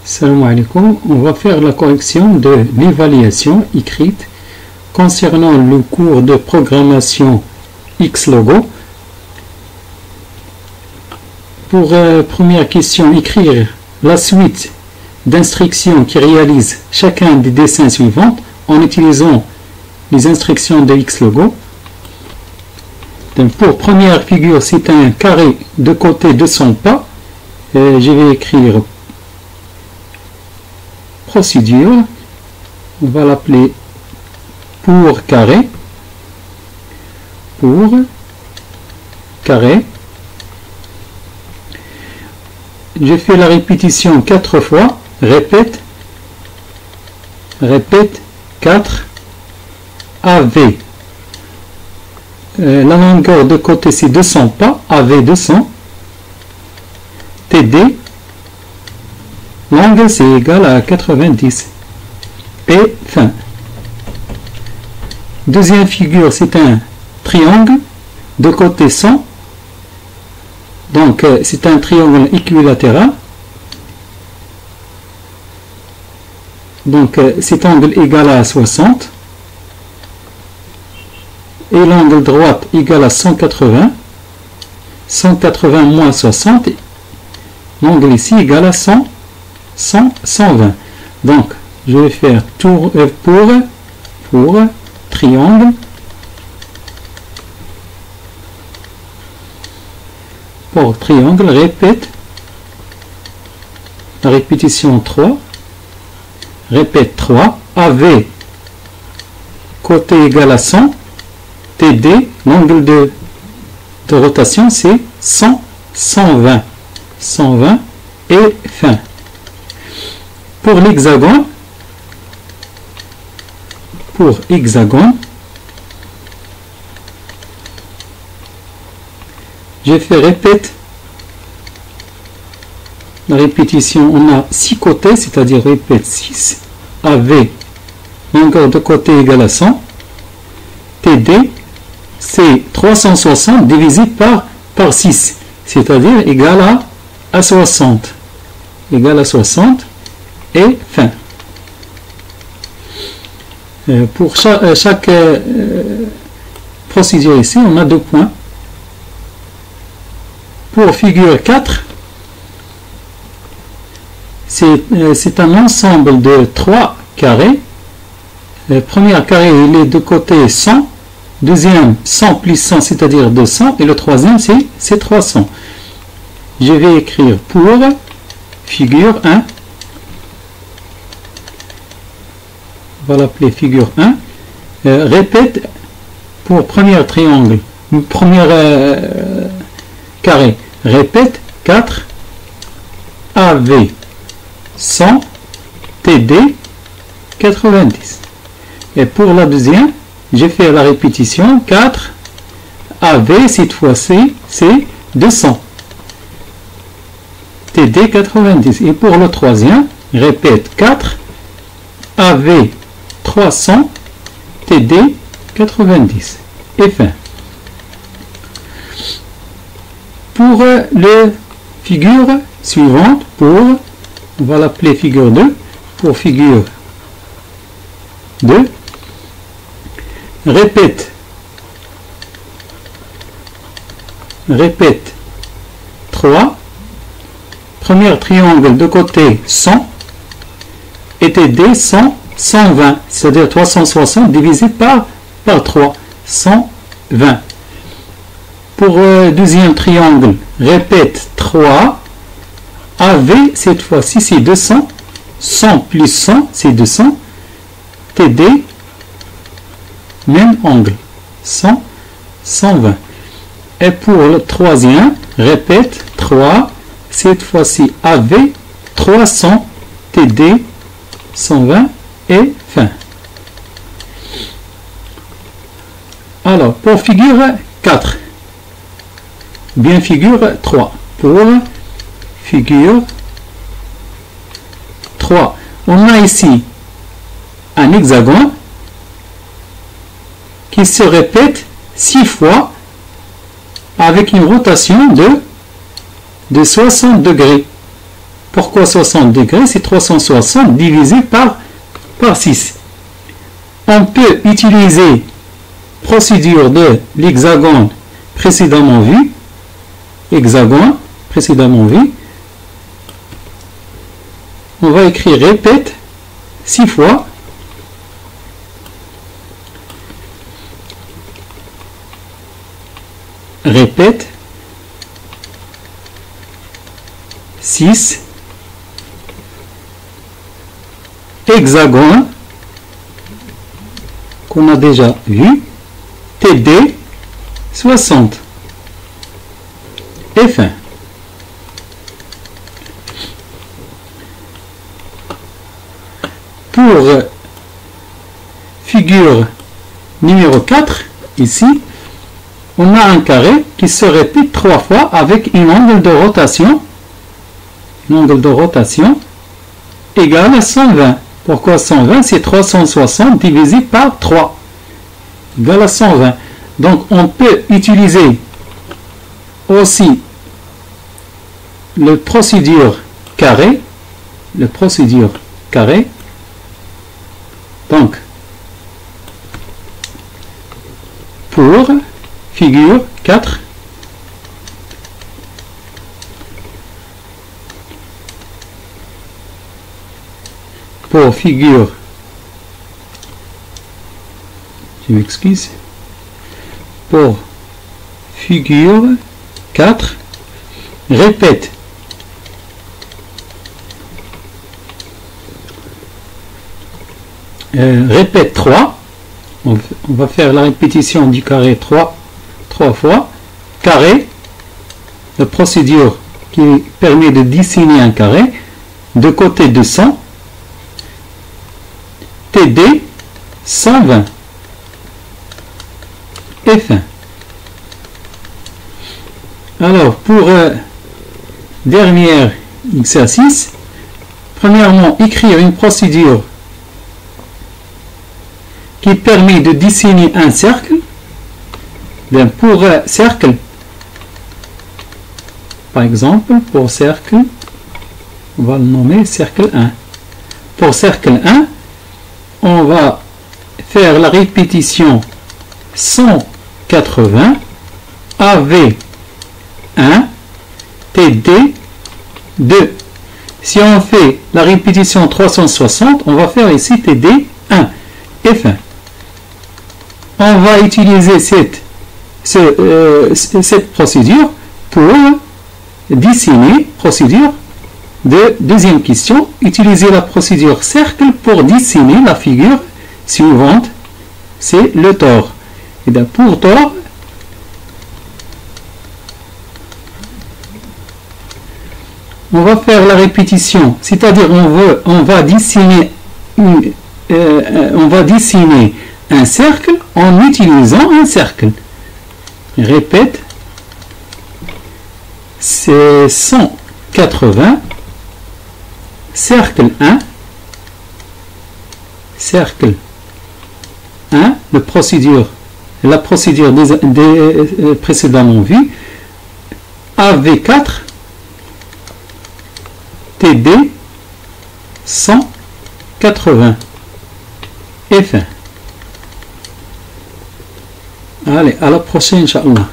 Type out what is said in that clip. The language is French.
Salam alaikum, on va faire la correction de l'évaluation écrite concernant le cours de programmation Xlogo. Pour première question, écrire la suite d'instructions qui réalisent chacun des dessins suivants en utilisant les instructions de Xlogo. Donc pour première figure, c'est un carré de côté de 100 pas. Je vais écrire procédure, on va l'appeler pour carré, je fais la répétition 4 fois, répète 4 AV, la longueur de côté c'est 200 pas, AV 200, TD, l'angle c'est égal à 90 et fin. Deuxième figure, c'est un triangle de côté 100, donc c'est un triangle équilatéral, donc cet angle égal à 60 et l'angle droite égal à 180, 180 moins 60, l'angle ici égal à 120. Donc je vais faire tour pour triangle, répète, la répétition 3, répète 3, AV côté égal à 100, TD, l'angle de rotation c'est 120 et fin. Pour l'hexagone, j'ai fait répète, la répétition, on a 6 côtés, c'est-à-dire répète 6, AV, longueur de côté égale à 100, TD, c'est 360 divisé par 6, c'est-à-dire égal à 60, et fin. Pour chaque procédure ici, on a 2 points. Pour figure 4, c'est un ensemble de 3 carrés. Le premier carré, il est de côté 100. Deuxième, 100 plus 100, c'est-à-dire 200. Et le troisième, c'est 300. Je vais écrire pour figure 1. On va l'appeler figure 1. Répète pour premier triangle, carré. Répète 4 AV 100 TD 90. Et pour la deuxième, j'ai fait la répétition 4 AV, cette fois-ci c'est 200 TD 90. Et pour le troisième, répète 4 AV 300 TD 90 et fin. Pour la figure suivante, on va l'appeler figure 2, pour figure 2, répète 3, premier triangle de côté 100, et TD 120, c'est-à-dire 360 divisé par 3, 120. Pour deuxième triangle, répète 3, AV, cette fois-ci c'est 200, 100 plus 100 c'est 200, TD, même angle, 120. Et pour le troisième, répète 3, cette fois-ci AV, 300, TD, 120 et fin. Alors, pour figure 4, bien figure 3, pour figure 3, on a ici un hexagone qui se répète 6 fois avec une rotation de 60 degrés. Pourquoi 60 degrés? C'est 360 divisé par 6. On peut utiliser procédure de l'hexagone précédemment vu. Hexagone précédemment vu. On va écrire répète 6 fois. Répète 6 hexagone qu'on a déjà vu, TD 60 et fin. Pour figure numéro 4, ici, on a un carré qui se répète 3 fois avec un angle de rotation. L'angle de rotation égale à 120. Pourquoi 120? C'est 360 divisé par 3 égale à 120. Donc on peut utiliser aussi le procédure carré. Le procédure carré. Donc pour figure 4, pour figure, je m'excuse, pour figure 4, répète répète 3, on va faire la répétition du carré 3 fois, carré, la procédure qui permet de dessiner un carré, de côté 200, TD 120, et fin. Alors, pour dernier exercice, premièrement, écrire une procédure qui permet de dessiner un cercle. Bien, pour cercle, par exemple, pour cercle, on va le nommer cercle 1. Pour cercle 1, on va faire la répétition 180 AV 1 TD 2. Si on fait la répétition 360, on va faire ici TD 1 et fin. On va utiliser cette procédure pour dessiner, procédure de deuxième question, utiliser la procédure cercle pour dessiner la figure suivante, c'est le tore. Et bien pour tore, on va faire la répétition, c'est-à-dire on va dessiner un cercle en utilisant un cercle. Répète, c'est 180, cercle 1, la procédure précédemment vue, AV4, TD 180 et fin. Allez, à la prochaine, Inch'Allah.